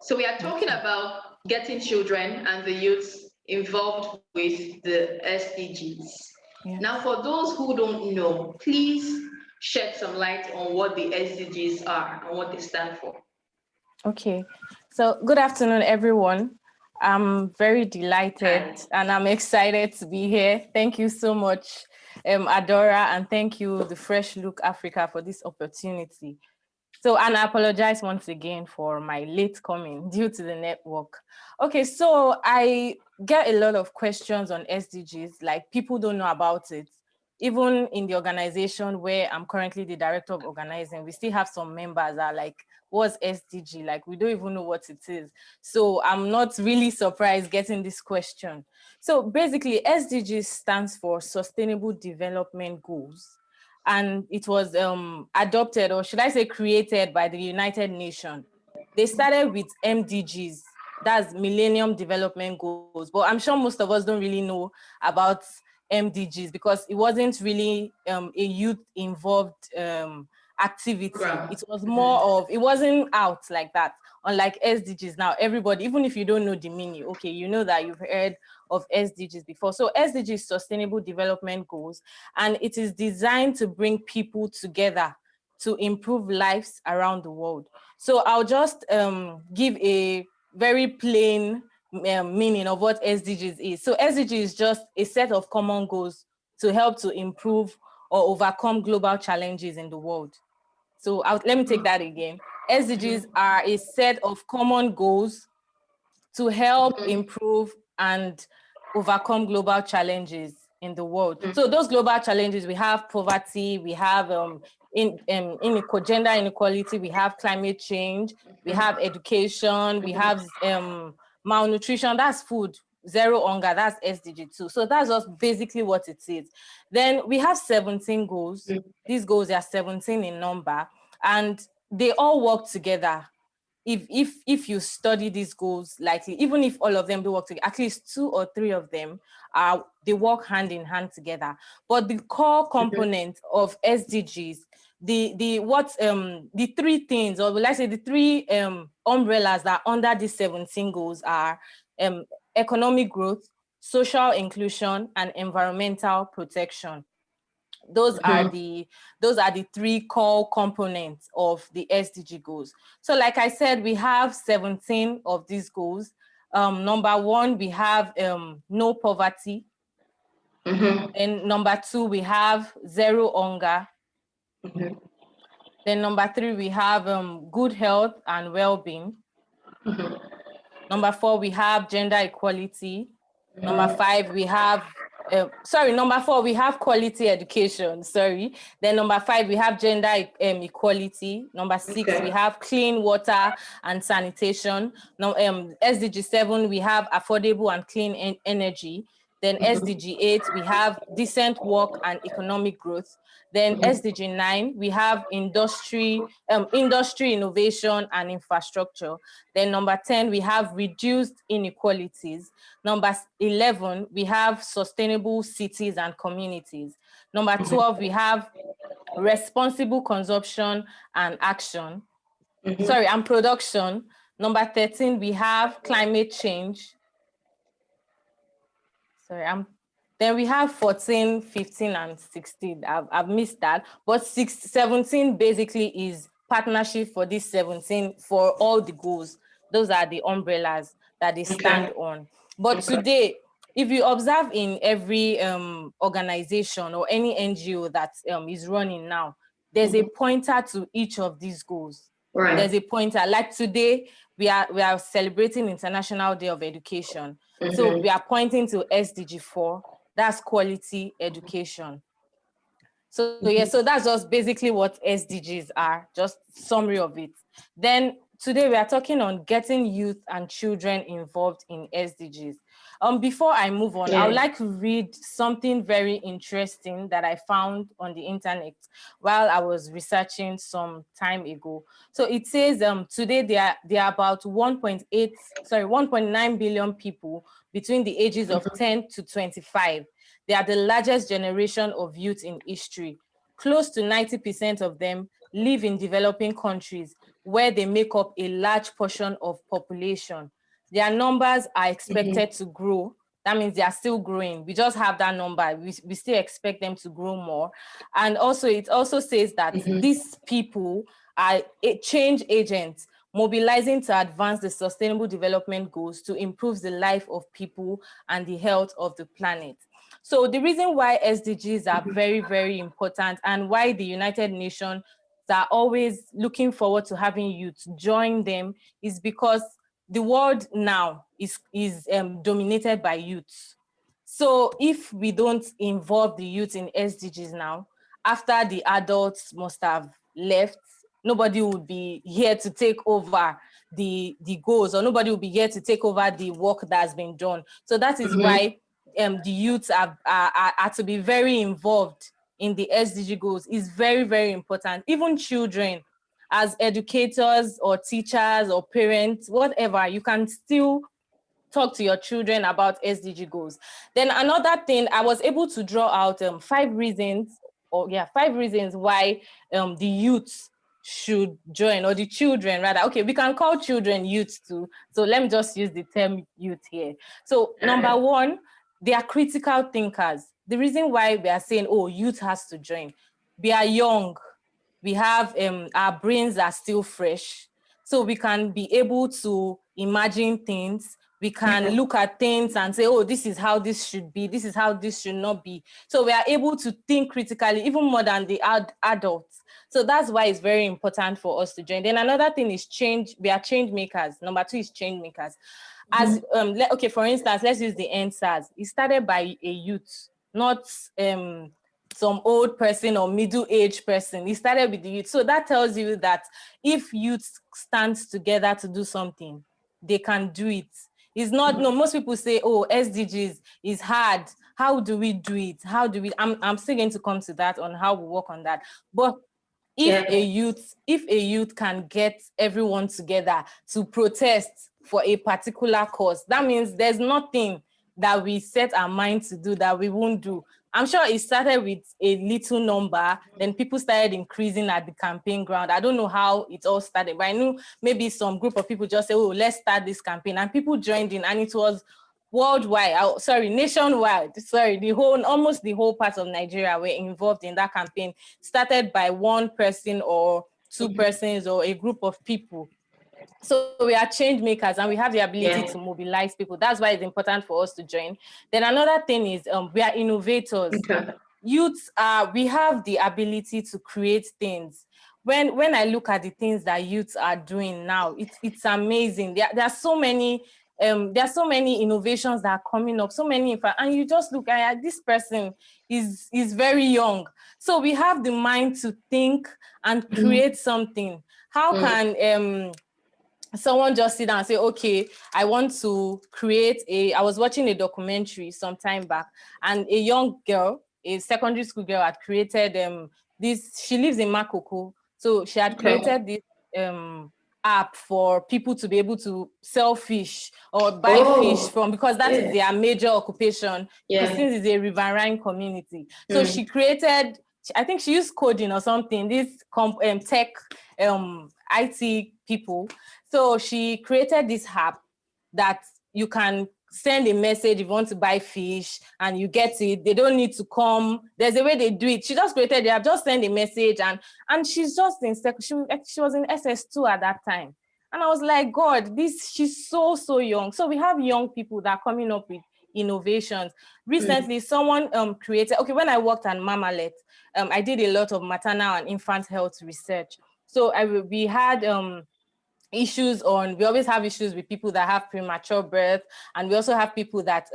So we are talking about getting children and the youth involved with the SDGs. Yes. Now, for those who don't know, please shed some light on what the SDGs are and what they stand for. Okay, so good afternoon, everyone. I'm very delighted and I'm excited to be here. Thank you so much, Adora, and thank you, the Fresh Look Africa, for this opportunity. So, and I apologize once again for my late coming due to the network. Okay, so I get a lot of questions on SDGs, like people don't know about it. Even in the organization where I'm currently the director of organizing, we still have some members that are like, what's SDG? Like, we don't even know what it is. So I'm not really surprised getting this question. So basically, SDG stands for Sustainable Development Goals. And it was adopted, or should I say created, by the United Nations. They started with MDGs, that's Millennium Development Goals. But I'm sure most of us don't really know about MDGs because it wasn't really a youth-involved activity. It was more of, it wasn't out like that. Unlike SDGs now, everybody, even if you don't know the meaning, okay, you know that you've heard of SDGs before. So SDG is Sustainable Development Goals, and it is designed to bring people together to improve lives around the world. So I'll just give a very plain meaning of what SDGs is. So SDG is just a set of common goals to help to improve or overcome global challenges in the world. So let me take that again. SDGs are a set of common goals to help improve and overcome global challenges in the world. So those global challenges, we have poverty, we have gender inequality, we have climate change, we have education, we have malnutrition, that's food, zero hunger, that's SDG 2. So that's just basically what it is. Then we have 17 goals. These goals are 17 in number, and they all work together. If you study these goals, likely, even if all of them do work together, at least 2 or 3 of them they work hand in hand together. But the core component of SDGs, the 3 things, or let's say the 3 umbrellas that are under these 17 goals are economic growth, social inclusion, and environmental protection. Those are the 3 core components of the SDG goals. So like I said, we have 17 of these goals. Number 1, we have no poverty. Then number 2, we have zero hunger. Then number 3, we have good health and well-being. Number 4, we have gender equality. Number 5, we have number 4, we have quality education, Then number 5, we have gender equality. Number 6, we have clean water and sanitation. Now, SDG 7, we have affordable and clean energy. Then SDG 8, we have decent work and economic growth. Then SDG 9, we have industry innovation and infrastructure. Then number 10, we have reduced inequalities. Number 11, we have sustainable cities and communities. Number 12, we have responsible consumption and action. And production. Number 13, we have climate change. Then we have 14, 15, and 16. I've missed that. But 17 basically is partnership for this 17 for all the goals. Those are the umbrellas that they stand on. But today, if you observe in every organization or any NGO that is running now, there's a pointer to each of these goals. Right. There's a pointer. Like today, we are celebrating International Day of Education. So we are pointing to SDG 4, that's quality education. So so that's just basically what SDGs are, just summary of it. Then today we are talking on getting youth and children involved in SDGs. Before I move on, I would like to read something very interesting that I found on the internet while I was researching some time ago. So it says today there are about 1.9 billion people between the ages of 10 to 25. They are the largest generation of youth in history. Close to 90% of them live in developing countries, where they make up a large portion of population. Their numbers are expected to grow. That means they are still growing. We just have that number. We still expect them to grow more. And also, it also says that these people are change agents mobilizing to advance the sustainable development goals to improve the life of people and the health of the planet. So the reason why SDGs are very, very important and why the United Nations are always looking forward to having youth join them is because the world now is dominated by youth. So if we don't involve the youth in SDGs now, after the adults must have left, nobody would be here to take over the goals, or nobody will be here to take over the work that's been done. So that is why the youth are to be very involved in the SDG goals. Is very, very important. Even children, as educators or teachers or parents, whatever, you can still talk to your children about SDG goals. Then another thing, I was able to draw out 5 reasons why the youth should join, or the children rather. Okay, we can call children youth too. So let me just use the term youth here. So number one, they are critical thinkers. The reason why we are saying, oh, youth has to join. We are young. We have, our brains are still fresh. So we can be able to imagine things. We can look at things and say, oh, this is how this should be. This is how this should not be. So we are able to think critically, even more than the adults. So that's why it's very important for us to join. Then another thing is change. We are change makers. Number 2 is change makers. As okay, for instance, let's use the NSAS. It started by a youth, not some old person or middle-aged person. It started with the youth. So that tells you that if youth stands together to do something, they can do it. It's not, no, most people say, oh, SDGs is hard. How do we do it? How do we, I'm still going to come to that on how we work on that. But if a youth can get everyone together to protest for a particular cause, that means there's nothing that we set our mind to do that we won't do. I'm sure it started with a little number, then people started increasing at the campaign ground. I don't know how it all started, but I knew maybe some group of people just say, oh, let's start this campaign, and people joined in, and it was worldwide, nationwide, almost the whole part of Nigeria were involved in that campaign, started by one person or 2 persons or a group of people. So we are change makers, and we have the ability to mobilize people. That's why it's important for us to join. Then another thing is we are innovators. Youths we have the ability to create things. When I look at the things that youths are doing now, it's amazing. There are so many innovations that are coming up, so many, and you just look at this person is very young. So we have the mind to think and create something. How can someone just sit down and say, okay, I want to create I was watching a documentary some time back, and a young girl, a secondary school girl, had created this, she lives in Makoko, so she had created this app for people to be able to sell fish or buy fish from, because that is their major occupation, since it's a riverine community. So she created, I think she used coding or something, this tech IT people. So she created this app that you can send a message if you want to buy fish, and you get it. They don't need to come. There's a way they do it. She just created the app, just send a message, and she's just in she was in SS2 at that time. And I was like, God, she's so young. So we have young people that are coming up with innovations. Recently, someone created, okay, when I worked at Mamalet, I did a lot of maternal and infant health research. So we had issues we always have issues with people that have premature birth, and we also have people that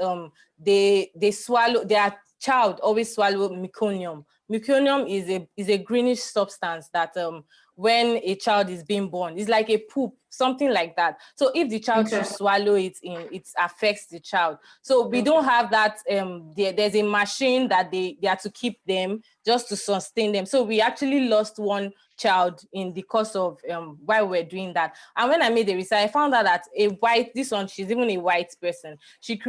they swallow, their child always swallow meconium. Meconium is a greenish substance that when a child is being born, it's like a poop, something like that. So if the child should swallow it it affects the child. So we don't have that. There's a machine that they are to keep them, just to sustain them. So we actually lost one child in the course of while we're doing that. And when I made the research, I found out that she's even a white person. She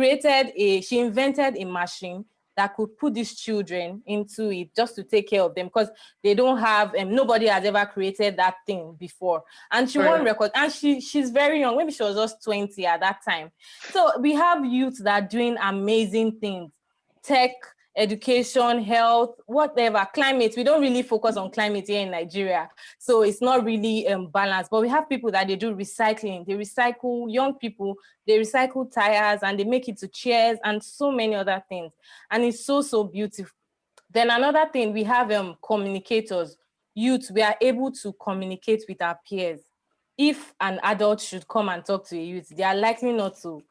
invented a machine that could put these children into it just to take care of them, because they don't have, nobody has ever created that thing before. And she won record, and she's very young, maybe she was just 20 at that time. So we have youth that are doing amazing things, tech, education, health, whatever, climate. We don't really focus on climate here in Nigeria, so it's not really balanced. But we have people that they do recycling. They recycle, young people, they recycle tires and they make it to chairs and so many other things. And it's so, so beautiful. Then another thing, we have communicators. Youth, we are able to communicate with our peers. If an adult should come and talk to a youth, they are likely not to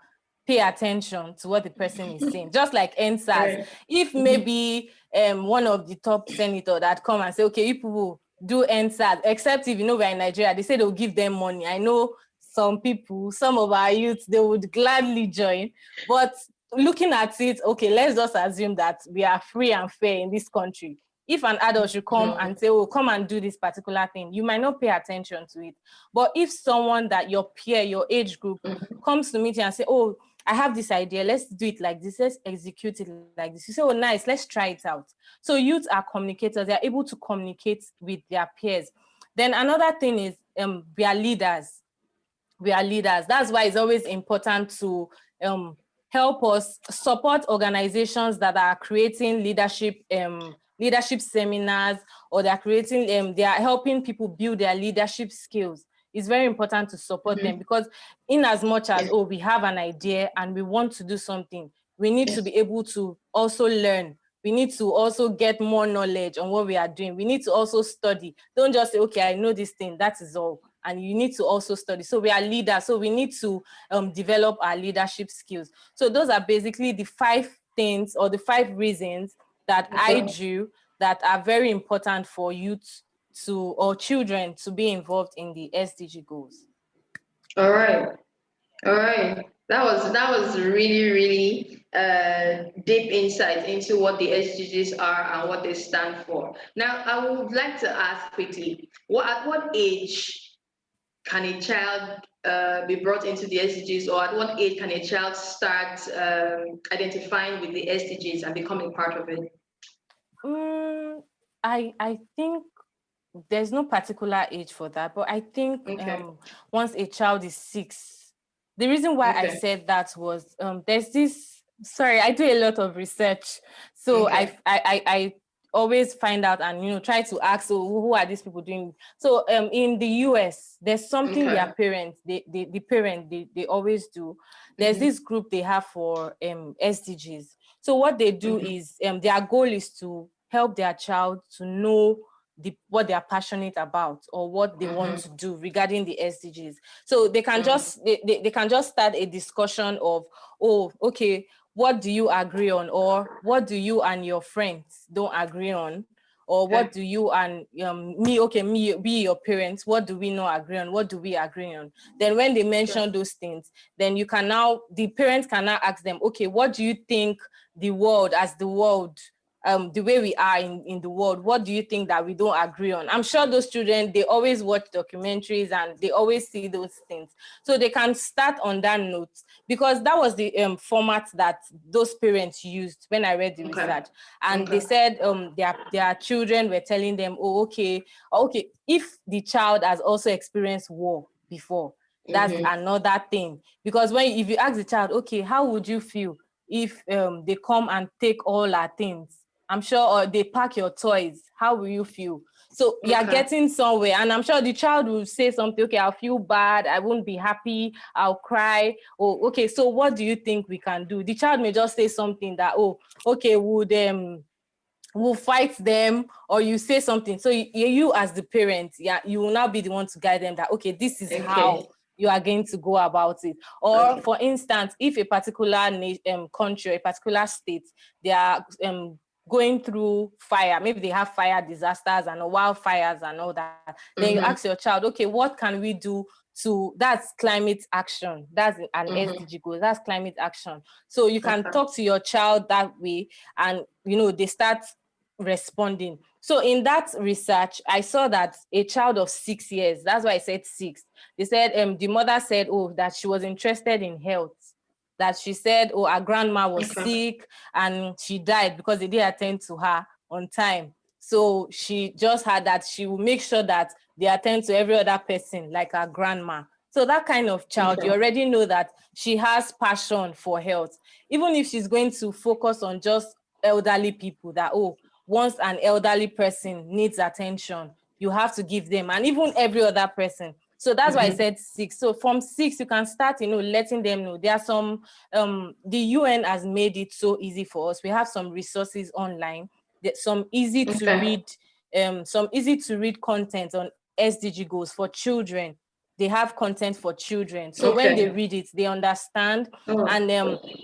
pay attention to what the person is saying, just like NSAS. Right. If maybe one of the top senators that come and say, okay, you people do NSAS, except if, we're in Nigeria, they say they'll give them money. I know some people, some of our youth, they would gladly join. But looking at it, okay, let's just assume that we are free and fair in this country. If an adult should come and say, oh, come and do this particular thing, you might not pay attention to it. But if someone that your peer, your age group, comes to meet you and say, oh, I have this idea, let's do it like this, let's execute it like this. You say, oh, nice, let's try it out. So youth are communicators, they're able to communicate with their peers. Then another thing is we are leaders. We are leaders. That's why it's always important to help us support organizations that are creating leadership seminars, or they're creating, they are helping people build their leadership skills. It's very important to support them, because in as much as, oh, we have an idea and we want to do something, we need to be able to also learn. We need to also get more knowledge on what we are doing. We need to also study. Don't just say, okay, I know this thing, that is all. And you need to also study. So we are leaders. So we need to develop our leadership skills. So those are basically the 5 things, or the 5 reasons that I drew that are very important for youth or children to be involved in the SDG goals. All right. That was really, really deep insight into what the SDGs are and what they stand for. Now, I would like to ask quickly, at what age can a child be brought into the SDGs, or at what age can a child start identifying with the SDGs and becoming part of it? I think there's no particular age for that, but I think once a child is 6, the reason why I said that was there's this, sorry, I do a lot of research. So I always find out and, try to ask, so who are these people doing? So in the US, there's something their parents, they always do. There's this group they have for SDGs. So what they do is their goal is to help their child to know what they are passionate about, or what they want to do regarding the SDGs. So they can just they can just start a discussion of, oh, okay, what do you agree on, or what do you and your friends don't agree on, or what do you and me be your parents, what do we not agree on, what do we agree on? Then when they mention those things, then the parents can now ask them, okay, what do you think the world, the way we are in the world, what do you think that we don't agree on? I'm sure those children, they always watch documentaries and they always see those things. So they can start on that note, because that was the format that those parents used when I read the research. And they said their children were telling them, oh, okay, if the child has also experienced war before, that's another thing. Because if you ask the child, okay, how would you feel if they come and take all our things? I'm sure, or they pack your toys, how will you feel? So you're getting somewhere, and I'm sure the child will say something, okay, I'll feel bad, I won't be happy, I'll cry. Oh, okay, so what do you think we can do? The child may just say something that, oh, okay, we'll fight them, or you say something. So you as the parent, you will now be the one to guide them that, okay, this is how you are going to go about it. Or for instance, if a particular country, a particular state, they are going through fire, maybe they have fire disasters and wildfires and all that, then you ask your child, okay, what can we do that's climate action, that's an SDG goal, that's climate action. So you can talk to your child that way, and they start responding. So in that research, I saw that a child of 6 years, that's why I said 6, they said the mother said, oh, that she was interested in health, that she said, oh, her grandma was Okay. sick and she died because they didn't attend to her on time. So she just had that she will make sure that they attend to every other person, like her grandma. So that kind of child, Okay. you already know that she has passion for health. Even if she's going to focus on just elderly people, that, oh, once an elderly person needs attention, you have to give them, and even every other person. So that's why I said 6. So from 6, you can start, letting them know. There are some, the UN has made it so easy for us. We have some resources online, some easy to read, content on SDG goals for children. They have content for children. So when they read it, they understand. And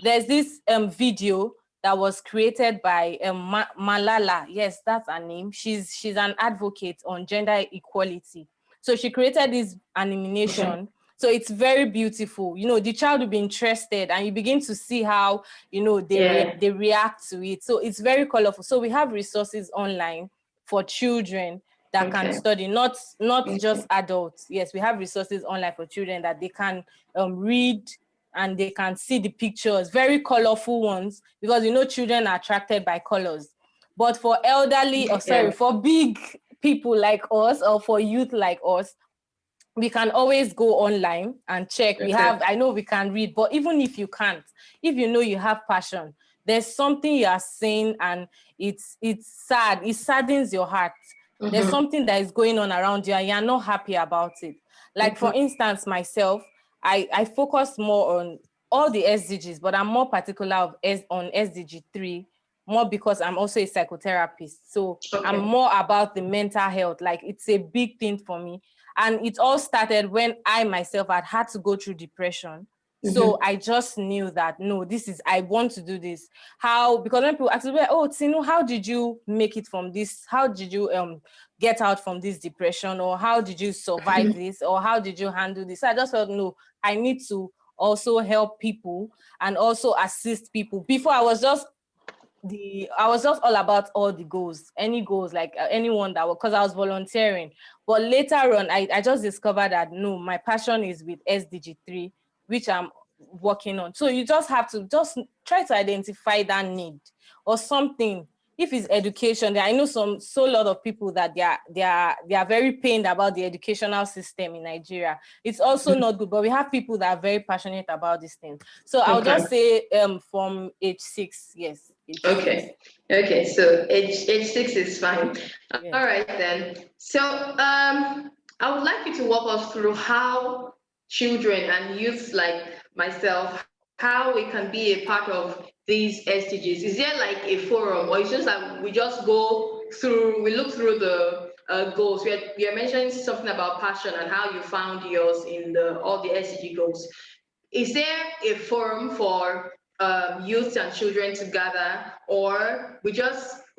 there's this video that was created by Malala. Yes, that's her name. She's an advocate on gender equality. So she created this animation. So it's very beautiful. The child will be interested, and you begin to see how, they react to it. So it's very colorful. So we have resources online for children that can study, not just adults. Yes, we have resources online for children that they can read, and they can see the pictures, very colorful ones, because children are attracted by colors. But for elderly, for big people like us, or for youth like us, we can always go online and check. I know we can read, but even if you can't, if you have passion, there's something you are saying, and it's sad, it saddens your heart. There's something that is going on around you and you're not happy about it. Like for instance, myself, I focus more on all the SDGs, but I'm more particular on SDG 3, more because I'm also a psychotherapist. So I'm more about the mental health. Like, it's a big thing for me. And it all started when I myself had to go through depression. So I just knew that, no, I want to do this. Because when people ask me, oh, Tinu, how did you make it from this? How did you get out from this depression? Or how did you survive this? Or how did you handle this? So I just felt, no, I need to also help people and also assist people. Before, I was just all about all the goals, any goals, like anyone because I was volunteering. But later on, I just discovered that, no, my passion is with SDG 3, which I'm working on. So you just have to just try to identify that need or something. If it's education, I know a lot of people that they are very pained about the educational system in Nigeria. It's also not good, but we have people that are very passionate about this thing. So I'll just say from age 6, yes. Okay, so age 6 is fine. Yes. All right then. So I would like you to walk us through how children and youth like myself, how we can be a part of these SDGs. Is there like a forum, or it's just like we just we look through the goals? We are mentioning something about passion and how you found yours in all the SDG goals. Is there a forum for youth and children to gather, or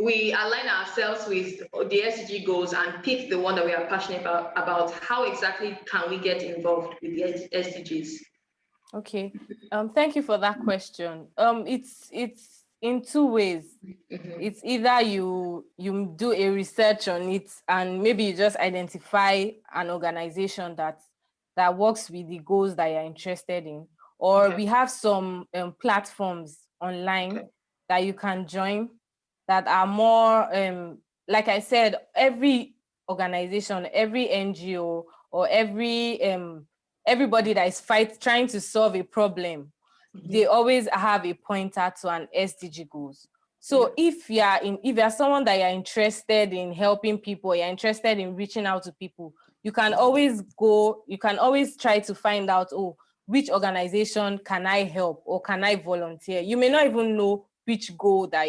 we align ourselves with the SDG goals and pick the one that we are passionate about? How exactly can we get involved with the SDGs? Okay, thank you for that question. It's in two ways. It's either you do a research on it, and maybe you just identify an organization that works with the goals that you're interested in, or we have some platforms online that you can join that are more, like I said, every organization, every NGO, or everybody that is trying to solve a problem, they always have a pointer to an SDG goals. So if you're someone that you're interested in helping people, you're interested in reaching out to people, you can always try to find out, oh, which organization can I help or can I volunteer? You may not even know which goal that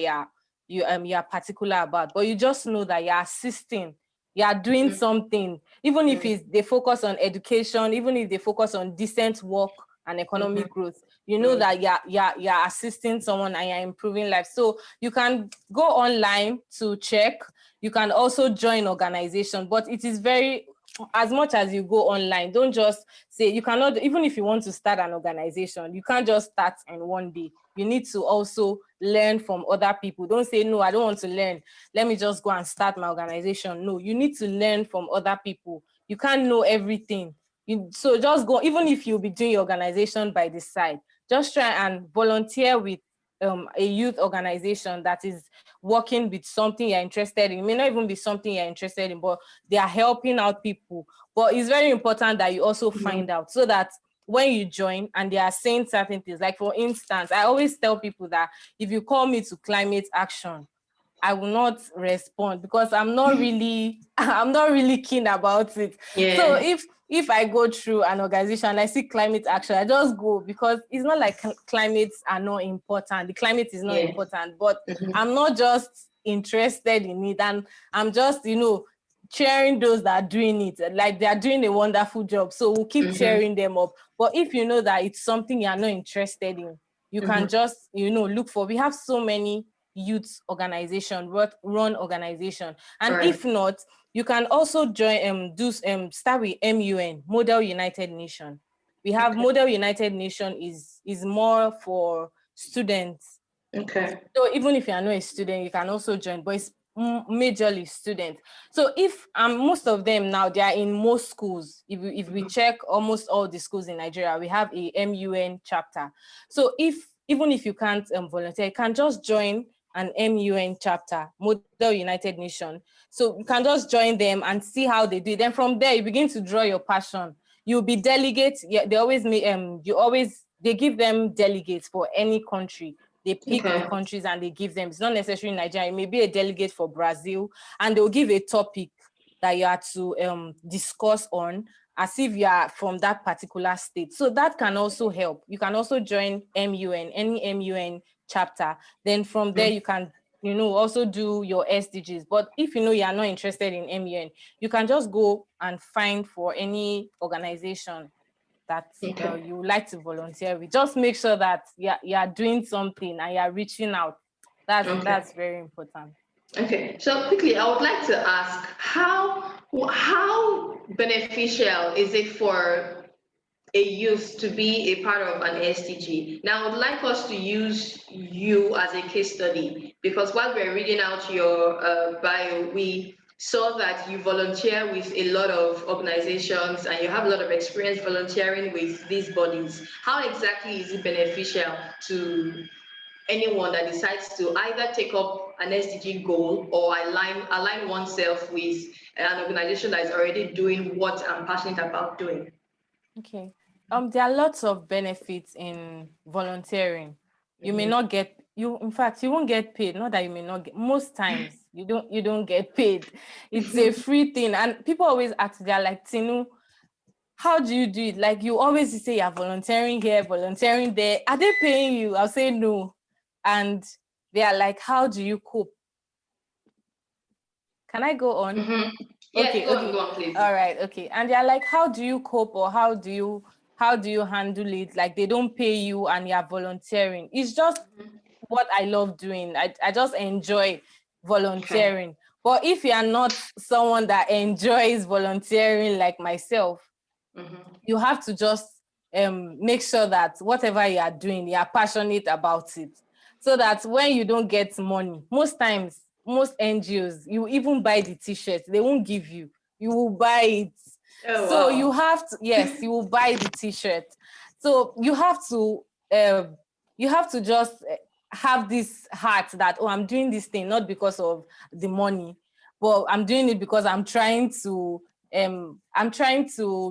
you're particular about, but you just know that you're assisting, you're doing something, even if they focus on education, even if they focus on decent work and economic growth, you know that you're assisting someone and you're improving life. So you can go online to check. You can also join organization, but it is as much as you go online, don't just say, you cannot, even if you want to start an organization, you can't just start in one day. You need to also learn from other people. Don't say, no, I don't want to learn, let me just go and start my organization. No, you need to learn from other people. You can't know everything. So just go, even if you'll be doing your organization by the side, just try and volunteer with a youth organization that is working with something you're interested in. It may not even be something you're interested in, but they are helping out people. But it's very important that you also find out, so that when you join and they are saying certain things, like for instance, I always tell people that if you call me to climate action, I will not respond, because I'm not really keen about it. Yeah. So if I go through an organization and I see climate action, I just go, because it's not like climates are not important. The climate is not important, but I'm not just interested in it, and I'm just, cheering those that are doing it. Like, they are doing a wonderful job. So we'll keep cheering them up. But if you know that it's something you're not interested in, you can just, look for, we have so many youth organization, run organization. And if not, you can also join, start with MUN, Model United Nation. We have Model United Nation is more for students. Okay. So even if you are not a student, you can also join, but it's majorly students. So if most of them now, they are in most schools. If we check almost all the schools in Nigeria, we have a MUN chapter. So even if you can't volunteer, you can just join an MUN chapter, Model United Nation. So you can just join them and see how they do it. Then from there, you begin to draw your passion. You'll be delegates. Yeah, they give them delegates for any country. They pick the countries and they give them. It's not necessarily Nigeria. It may be a delegate for Brazil, and they'll give a topic that you are to discuss on, as if you are from that particular state. So that can also help. You can also join MUN, any MUN chapter. Then from there, you can, also do your SDGs. But if you are not interested in MUN, you can just go and find for any organization that you would like to volunteer with. Just make sure that you are doing something and you are reaching out. That's very important. Okay, so quickly, I would like to ask, how beneficial is it for a youth to be a part of an SDG? Now, I would like us to use you as a case study, because while we're reading out your bio, we saw that you volunteer with a lot of organizations and you have a lot of experience volunteering with these bodies. How exactly is it beneficial to anyone that decides to either take up an SDG goal or align oneself with an organization that is already doing what I'm passionate about doing? Okay. There are lots of benefits in volunteering. You may not get, in fact, you won't get paid. Not that you may not get, most times you don't get paid. It's a free thing. And people always ask, they're like, Tinu, how do you do it? Like, you always say you're volunteering here, volunteering there. Are they paying you? I'll say no. And they are like, how do you cope? Can I go on? Yes, okay, go okay. on, please. All right, okay. And they're like, how do you cope, or how do you handle it? Like, they don't pay you and you're volunteering. It's just what I love doing. I just enjoy volunteering. But if you are not someone that enjoys volunteering like myself, you have to just make sure that whatever you are doing, you are passionate about it. So that when you don't get money, most times, most NGOs, you even buy the t-shirts, they won't give you. You will buy it. Oh, So wow. you have to, yes, you will buy the t-shirt. So you have to just have this heart that, oh, I'm doing this thing not because of the money, but I'm doing it because I'm trying to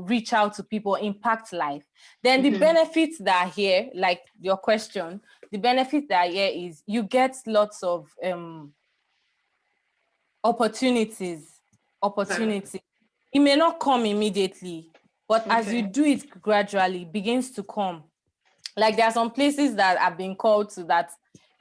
reach out to people, impact life. Then the benefits that are here, like your question, the benefits that are here is you get lots of opportunities. It may not come immediately, but as you do it gradually, it begins to come. Like, there are some places that I've been called to that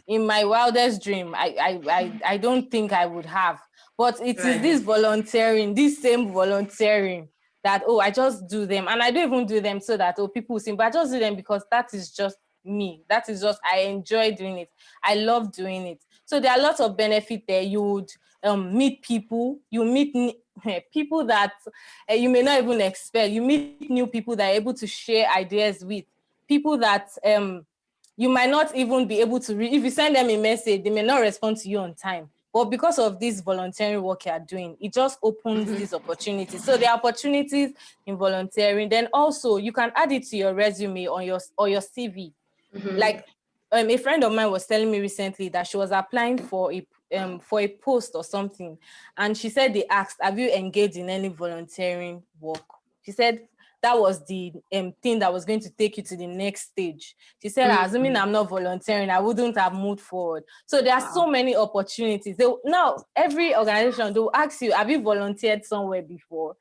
in my wildest dream, I don't think I would have. But it is this volunteering, this same volunteering that, oh, I just do them. And I don't even do them so that, oh, people will see, but I just do them because that is just me. That is just, I enjoy doing it. I love doing it. So there are lots of benefit there. You would meet people, you meet people that you may not even expect. You meet new people that are able to share ideas with. People that you might not even be able to read. If you send them a message, they may not respond to you on time. But because of this volunteering work you are doing, it just opens these opportunities. So there are opportunities in volunteering. Then also you can add it to your resume on your CV. Like a friend of mine was telling me recently that she was applying for a post or something, and she said they asked, "Have you engaged in any volunteering work?" She said that was the thing that was going to take you to the next stage. She said, assuming I'm not volunteering, I wouldn't have moved forward. So there are so many opportunities. Now, every organization, they'll ask you, have you volunteered somewhere before?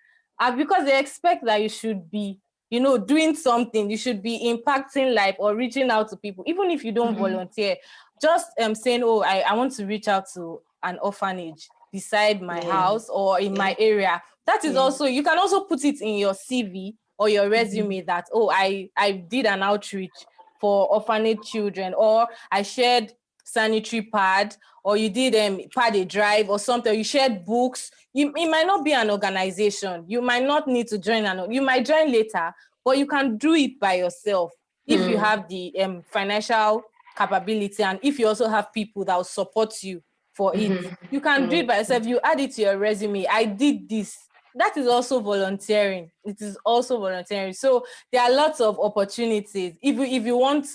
Because they expect that you should be, doing something. You should be impacting life or reaching out to people. Even if you don't volunteer, just saying, oh, I want to reach out to an orphanage beside my house or in my area. That is also, you can also put it in your CV or your resume that, oh, I did an outreach for orphanage children, or I shared sanitary pad, or you did pad a drive or something, you shared books. It might not be an organization. You might not need to join you might join later, but you can do it by yourself if you have the financial capability, and if you also have people that will support you for it. You can do it by yourself. You add it to your resume. I did this. That is also volunteering. It is also volunteering. So there are lots of opportunities. If you want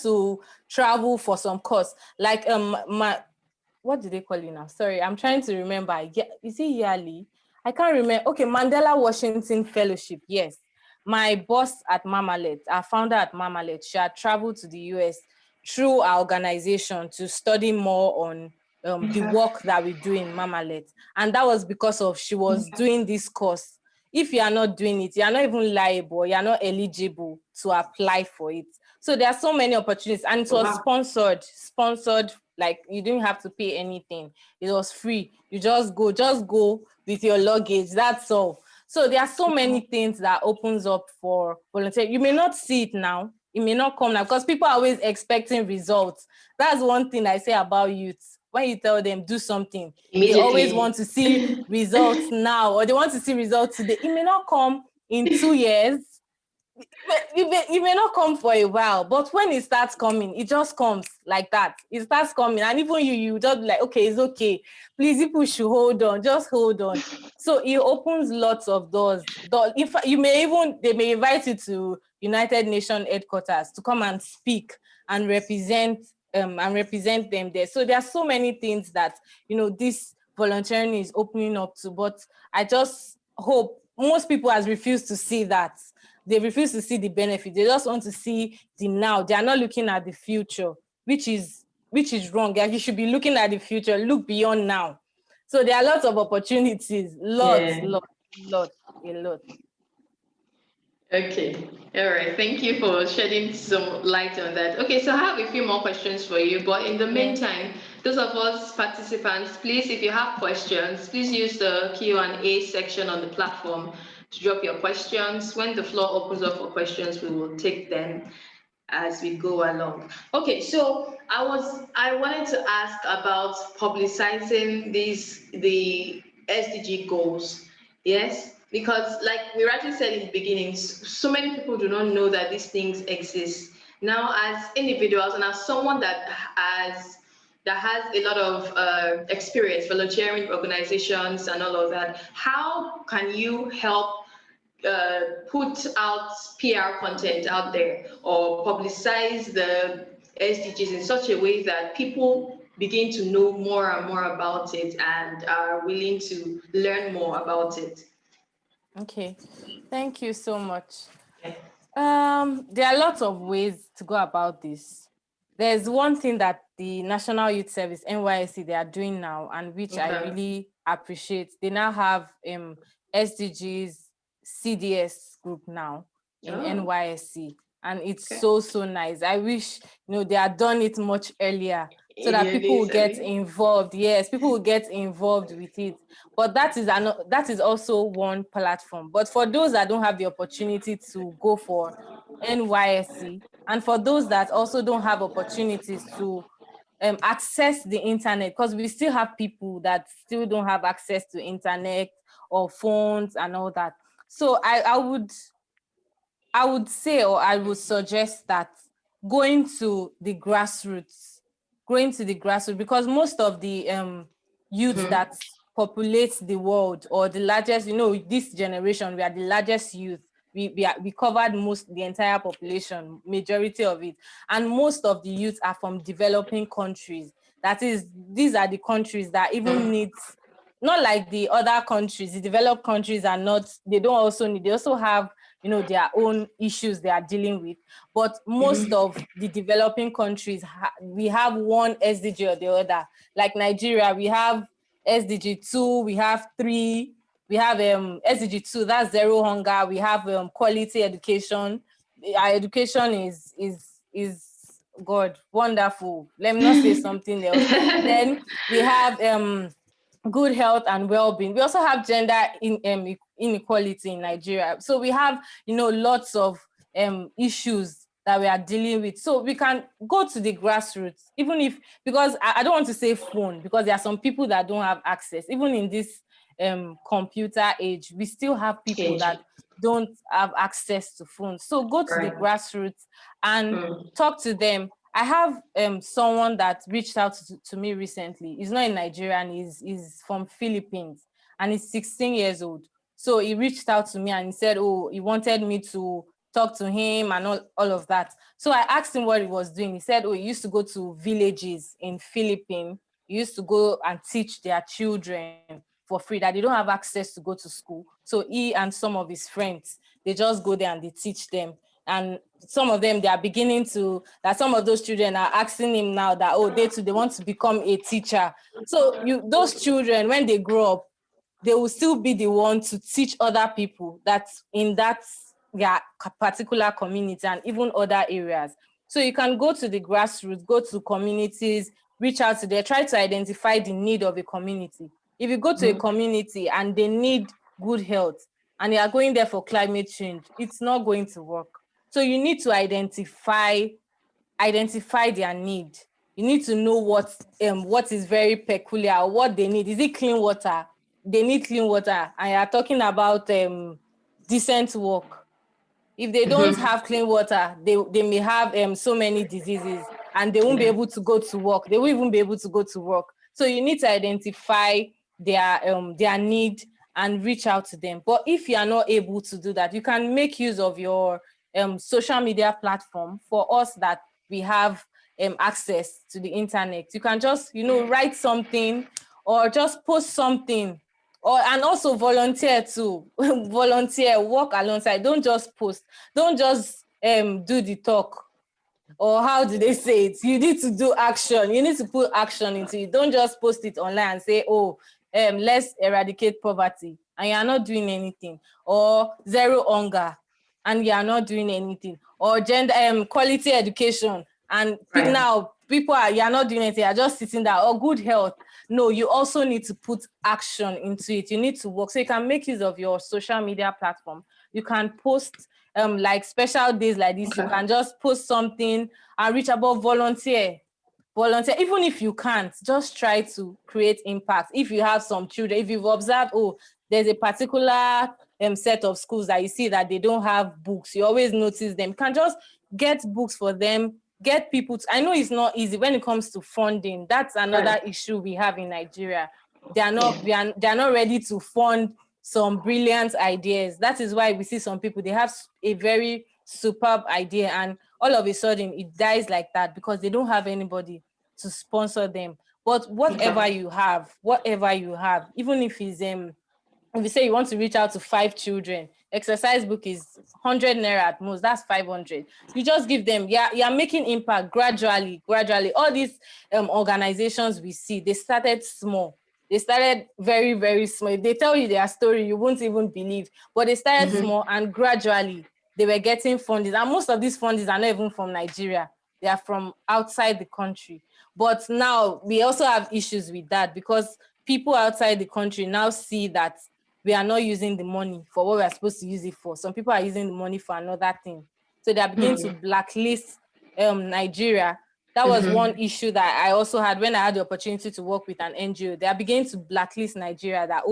to travel for some course, like what do they call it now? Sorry, I'm trying to remember. Is it yearly? I can't remember. Okay, Mandela Washington Fellowship. Yes. My boss at Mamalet, our founder at Mamalet, she had traveled to the US through our organization to study more on the work that we do in Mamalet. And that was because of she was doing this course. If you are not doing it, you are not even liable, you are not eligible to apply for it. So there are so many opportunities, and it was sponsored, like you didn't have to pay anything. It was free. You just go with your luggage. That's all. So there are so many things that opens up for volunteering. You may not see it now. It may not come now because people are always expecting results. That's one thing I say about youth. When you tell them do something, they always want to see results now, or they want to see results today. It may not come in 2 years. It may not come for a while, but when it starts coming, it just comes like that. It starts coming, and even you just be like, okay, it's okay. Please, people should hold on, just hold on. So it opens lots of doors. In fact, they may invite you to United Nations headquarters to come and speak and represent them there. So there are so many things that this volunteering is opening up to. But I just hope most people has refused to see that. They refuse to see the benefit. They just want to see the now. They are not looking at the future, which is wrong. You should be looking at the future. Look beyond now. So there are lots of opportunities. A lot. Okay. All right. Thank you for shedding some light on that. Okay, so I have a few more questions for you, but in the meantime, those of us participants, please, if you have questions, please use the Q&A section on the platform to drop your questions. When the floor opens up for questions, we will take them as we go along. Okay, so I wanted to ask about publicizing the SDG goals. Yes, because like we rightly said in the beginning, so many people do not know that these things exist. Now, as individuals and as someone that has a lot of experience volunteering organizations and all of that, how can you help put out PR content out there or publicize the SDGs in such a way that people begin to know more and more about it and are willing to learn more about it? Okay, thank you so much. There are lots of ways to go about this. There's one thing that the National Youth Service, NYSC, they are doing now, and which I really appreciate. They now have SDGs CDS group now in NYSC, and it's so nice. I wish they had done it much earlier so that people will get involved. Yes, people will get involved with it. But that is also one platform. But for those that don't have the opportunity to go for NYSC, and for those that also don't have opportunities to access the internet, because we still have people that still don't have access to internet or phones and all that. So I would say, or I would suggest that going to the grassroots, going to the grassroots, because most of the youth that populate the world, or the largest, this generation, we are the largest youth. We covered the entire population, majority of it. And most of the youth are from developing countries. That is, these are the countries that even need, not like the other countries, the developed countries are not, they also have, their own issues they are dealing with. But most of the developing countries, we have one SDG or the other. Like Nigeria, we have SDG 2, we have 3, we have SDG 2, that's zero hunger. We have quality education. Our education is God, wonderful. Let me not say something else. Then we have good health and well-being. We also have gender inequality in Nigeria. So we have, lots of issues that we are dealing with. So we can go to the grassroots, even if, because I don't want to say phone, because there are some people that don't have access. Even in this computer age, we still have people that don't have access to phones. So go to the grassroots and talk to them. I have someone that reached out to me recently. He's not in Nigeria, and he's from Philippines, and he's 16 years old. So he reached out to me and he said, he wanted me to talk to him and all of that. So I asked him what he was doing. He said, he used to go to villages in Philippines. He used to go and teach their children for free, that they don't have access to go to school. So he and some of his friends, they just go there and they teach them. And some of them, they are beginning to, that some of those children are asking him now that, they want to become a teacher. So those children, when they grow up, they will still be the one to teach other people that's in that particular community and even other areas. So you can go to the grassroots, go to communities, reach out to them, try to identify the need of a community. If you go to a community and they need good health and they are going there for climate change, it's not going to work. So you need to identify their need. You need to know what is very peculiar, or what they need. Is it clean water? They need clean water, and you are talking about decent work. If they don't have clean water, they may have so many diseases, and they won't be able to go to work. They won't even be able to go to work. So you need to identify their need and reach out to them. But if you are not able to do that, you can make use of your social media platform. For us that we have access to the internet, you can just write something or just post something, and also volunteer too. Volunteer, work alongside. Don't just post. Don't just do the talk, or how do they say it? You need to do action. You need to put action into it. Don't just post it online and say, let's eradicate poverty, and you are not doing anything, or zero hunger, and you are not doing anything, or gender quality education, and now you are not doing anything. You are just sitting there, or good health. No, you also need to put action into it. You need to work. So you can make use of your social media platform. You can post like special days like this. You can just post something and reach about volunteer. Even if you can't, just try to create impact. If you have some children, if you've observed, there's a particular set of schools that you see that they don't have books, you always notice them. You can just get books for them, get people to, I know it's not easy when it comes to funding. That's another issue we have in Nigeria. They are not ready to fund some brilliant ideas. That is why we see some people, they have a very superb idea, and all of a sudden it dies like that because they don't have anybody to sponsor them. But whatever you have, even if it's if you say you want to reach out to 5 children, exercise book is 100 naira at most, that's 500. You just give them, you're making impact gradually. All these organizations we see, they started small. They started very, very small. If they tell you their story, you won't even believe. But they started small, and gradually they were getting funding. And most of these fundings are not even from Nigeria. They are from outside the country. But now we also have issues with that, because people outside the country now see that we are not using the money for what we are supposed to use it for. Some people are using the money for another thing. So they are beginning to blacklist Nigeria. That was one issue that I also had when I had the opportunity to work with an NGO. They are beginning to blacklist Nigeria, that,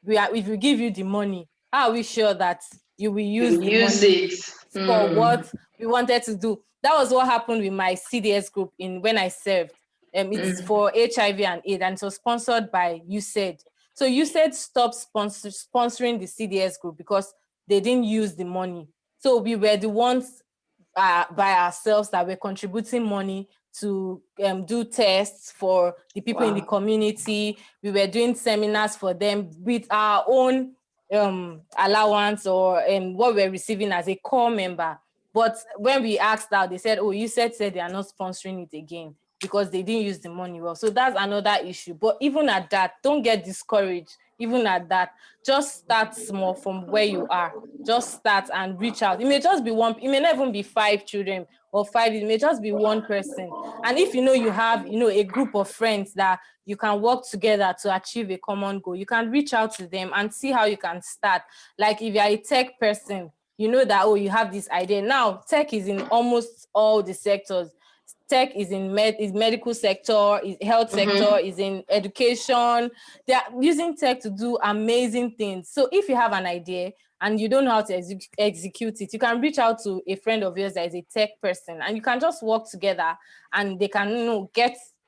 if we give you the money, how are we sure that you will use the money for what we wanted to do? That was what happened with my CDS group when I served. It's for HIV and AIDS, and it was sponsored by USAID. So USAID stopped sponsoring the CDS group because they didn't use the money. So we were the ones by ourselves that were contributing money to do tests for the people in the community. We were doing seminars for them with our own allowance or what we're receiving as a core member. But when we asked out, they said, oh, said they are not sponsoring it again because they didn't use the money well. So that's another issue. But even at that, don't get discouraged. Even at that, just start small from where you are. Just start and reach out. It may just be one, it may not even be 5 children or 5, it may just be one person. And if you have, a group of friends that you can work together to achieve a common goal, you can reach out to them and see how you can start. Like if you're a tech person, you know that, you have this idea. Now, tech is in almost all the sectors. Tech is in medical sector, is health sector, is in education. They are using tech to do amazing things. So if you have an idea and you don't know how to execute it, you can reach out to a friend of yours that is a tech person, and you can just work together, and they can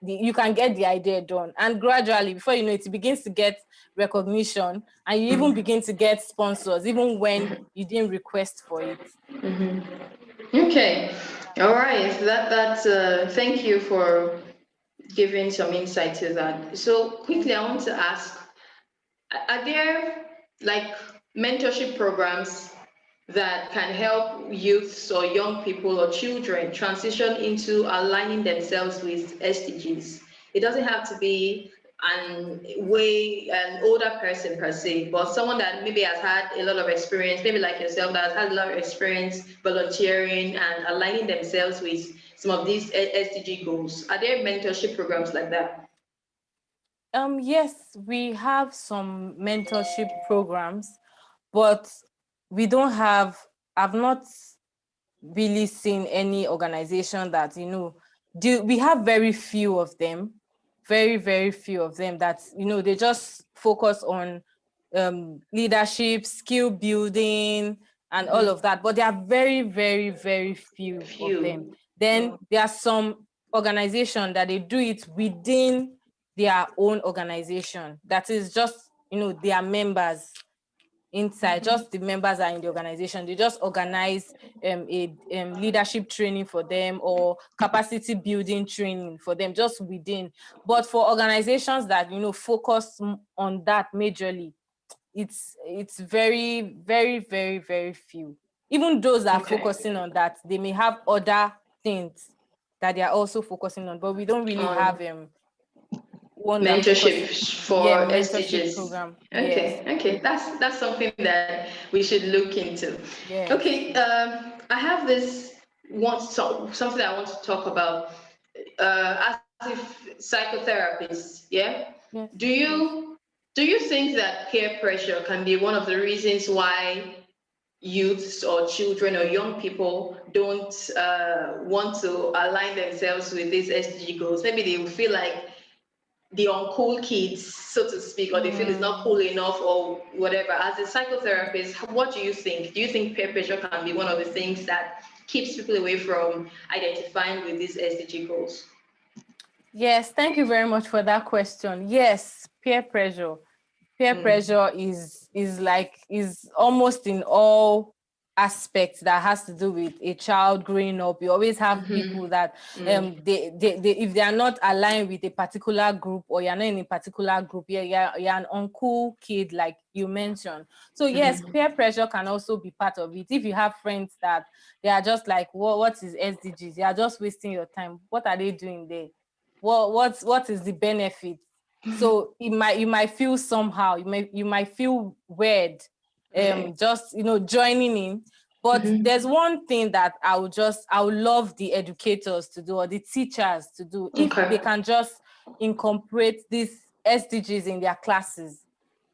you can get the idea done. And gradually, before you know it, it begins to get recognition, and you even begin to get sponsors, even when you didn't request for it. Okay. All right. That's thank you for giving some insight to that. So quickly, I want to ask, are there like mentorship programs that can help youths or young people or children transition into aligning themselves with SDGs? It doesn't have to be an older person per se, but someone that maybe has had a lot of experience, maybe like yourself, that has had a lot of experience volunteering and aligning themselves with some of these SDG goals. Are there mentorship programs like that? Yes, we have some mentorship programs, but we don't have, I've not really seen any organization that, we have very few of them, very, very few of them that, they just focus on leadership, skill building, and all of that. But there are very, very, very few of them. Then there are some organizations that they do it within their own organization. That is just, their members inside, just the members are in the organization. They just organize a leadership training for them or capacity building training for them just within. But for organizations that, focus on that majorly, it's very, very, very, very few. Even those that are focusing on that, they may have other things that they are also focusing on, but we don't really have one mentorship for mentorship SDGs. program. Okay, Yes. okay, that's something that we should look into. Yes. Okay, I have something I want to talk about. As if psychotherapists, yeah. Yes. Do you think that peer pressure can be one of the reasons why youths or children or young people don't want to align themselves with these SDG goals? Maybe they feel like the uncool kids, so to speak, or they feel it's not cool enough or whatever. As a psychotherapist, what do you think? Do you think peer pressure can be one of the things that keeps people away from identifying with these SDG goals? Yes, thank you very much for that question. Yes, peer pressure. Peer pressure is almost in all aspects that has to do with a child growing up. You always have people that they if they are not aligned with a particular group, or you're not in a particular group, you're an uncool kid, like you mentioned. So yes, peer pressure can also be part of it. If you have friends that they are just like, what is SDGs? You are just wasting your time. What are they doing there? What is the benefit? So you might feel somehow, you might feel weird, just joining in. But there's one thing that I would love the educators to do, or the teachers to do, if they can just incorporate these SDGs in their classes.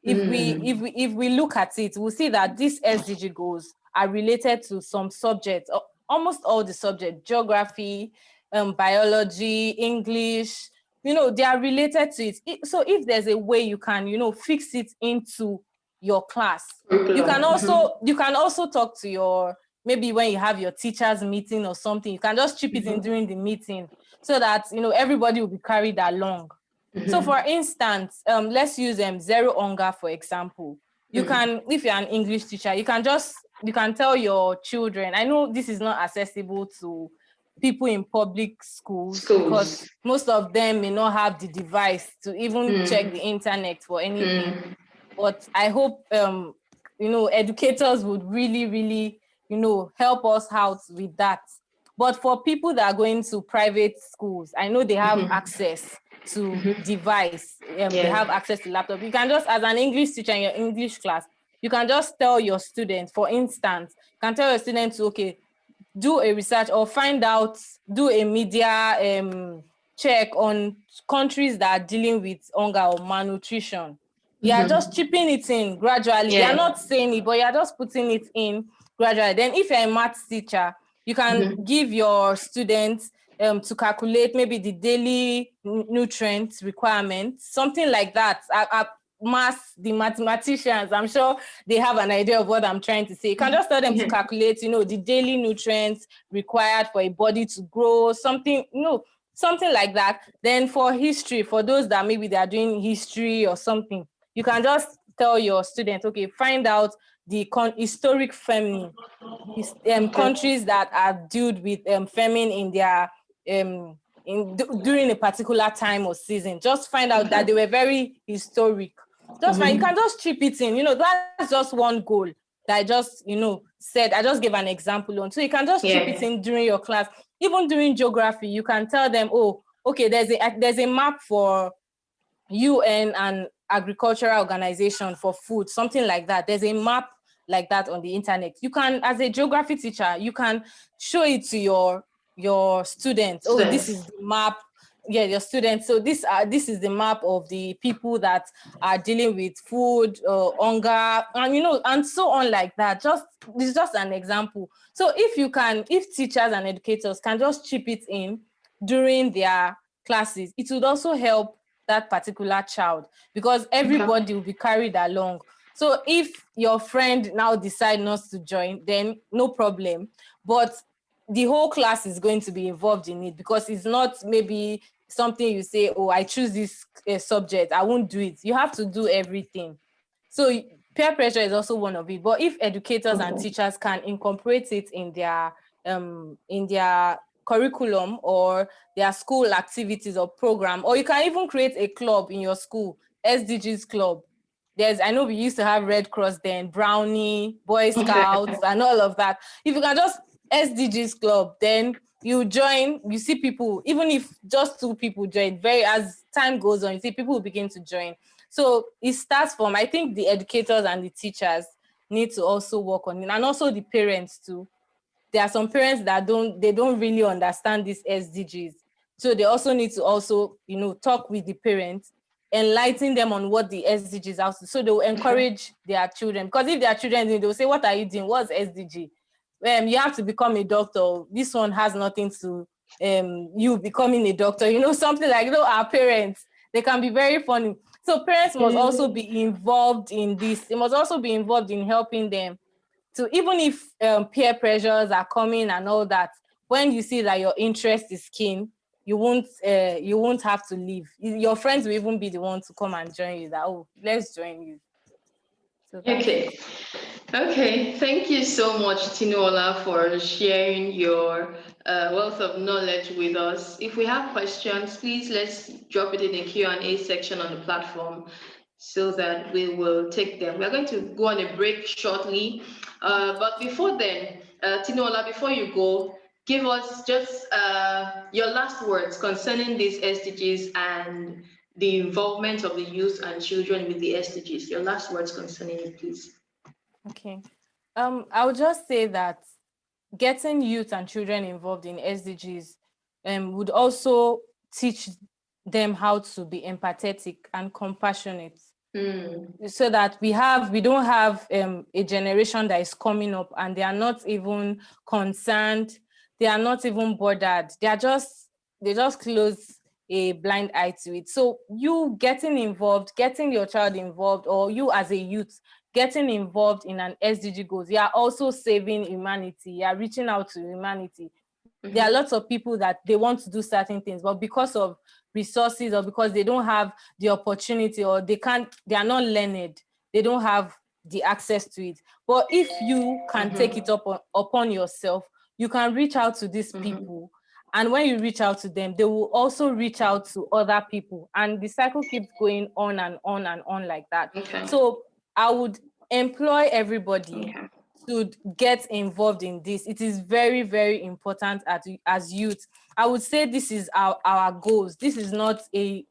If we look at it, we'll see that these SDG goals are related to some subjects, almost all the subjects: geography, biology, English. They are related to it. So if there's a way you can, fix it into your class, you can also talk to your maybe when you have your teachers meeting or something, you can just chip it in during the meeting so that, everybody will be carried along. So for instance, let's use zero hunger, for example. You can, if you're an English teacher, you can tell your children, I know this is not accessible to people in public schools because most of them may not have the device to even check the internet for anything. But I hope, educators would really, really, help us out with that. But for people that are going to private schools, I know they have access to device. They have access to laptop. You can just, as an English teacher in your English class, you can just tell your students, for instance, you can tell your students, okay, do a research or find out, do a media check on countries that are dealing with hunger or malnutrition. You're just chipping it in gradually. You're not saying it, but you're just putting it in gradually. Then if you're a maths teacher, you can give your students to calculate maybe the daily nutrient requirements, something like that. The mathematicians, I'm sure they have an idea of what I'm trying to say. You can just tell them to calculate, the daily nutrients required for a body to grow, something like that. Then for history, for those that maybe they are doing history or something, you can just tell your students, okay, find out the historic famine, countries that are dealt with famine in their during a particular time or season. Just find out that they were very historic. Just fine. You can just chip it in. That's just one goal that I just said. I just gave an example on. So you can just chip it in during your class. Even during geography, you can tell them, oh, okay, there's a map for UN and agricultural organization for food, something like that. There's a map like that on the internet. You can, as a geography teacher, you can show it to your students. Oh, this is the map. Yeah, your students. So this is the map of the people that are dealing with food, hunger, and and so on like that. This is just an example. So if teachers and educators can just chip it in during their classes, it would also help that particular child because everybody will be carried along. So if your friend now decide not to join, then no problem. But the whole class is going to be involved in it because it's not maybe something you say, oh, I choose this subject, I won't do it. You have to do everything. So peer pressure is also one of it. But if educators and teachers can incorporate it in their curriculum or their school activities or program, or you can even create a club in your school, SDGs club. I know we used to have Red Cross then, Brownie, Boy Scouts, and all of that. If you can just SDGs club, then you join, you see people, even if just 2 people join, as time goes on, you see people will begin to join. So it starts from, I think the educators and the teachers need to also work on it, and also the parents too. There are some parents that don't really understand these SDGs. So they also need to talk with the parents, enlighten them on what the SDGs are. So they will encourage their children. Because if their children, they will say, what are you doing? What's SDG? You have to become a doctor. This one has nothing to you becoming a doctor. Something like, our parents, they can be very funny. So parents must also be involved in this. They must also be involved in helping them. So even if peer pressures are coming and all that, when you see that your interest is keen, you won't have to leave. Your friends will even be the ones to come and join you. That, oh, let's join you. So okay. Okay, thank you so much, Tinuola, for sharing your wealth of knowledge with us. If we have questions, please let's drop it in the Q&A section on the platform so that we will take them. We're going to go on a break shortly, but before then, Tinuola, before you go, give us just your last words concerning these SDGs and the involvement of the youth and children with the SDGs. Your last words concerning it, please. Okay. I would just say that getting youth and children involved in SDGs would also teach them how to be empathetic and compassionate. So that we don't have a generation that is coming up and they are not even concerned, they are not even bothered, they just close a blind eye to it. So you getting involved, getting your child involved, or you as a youth getting involved in an SDG goals, you are also saving humanity. You are reaching out to humanity. There are lots of people that they want to do certain things, but because of resources or because they don't have the opportunity or they are not learned, they don't have the access to it. But if you can take it upon yourself, you can reach out to these people. And when you reach out to them, they will also reach out to other people. And the cycle keeps going on and on and on like that. Okay. So I would employ everybody to get involved in this. It is very, very important as youth. I would say this is our goals. This is not okay,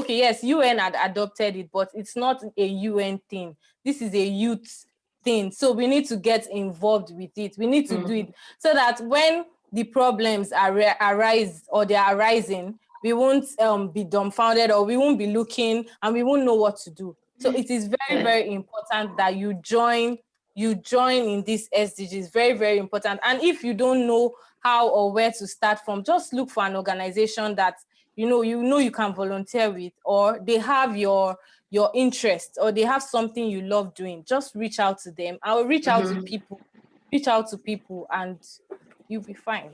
yes, UN had adopted it, but it's not a UN thing. This is a youth thing. So we need to get involved with it. We need to do it so that when the problems arise or they are arising, we won't be dumbfounded, or we won't be looking and we won't know what to do. So it is very, very important that you join in this SDGs. Very, very important. And if you don't know how or where to start from, just look for an organization that you know you can volunteer with, or they have your interest, or they have something you love doing. Just reach out to them. I will reach out to people, and you'll be fine.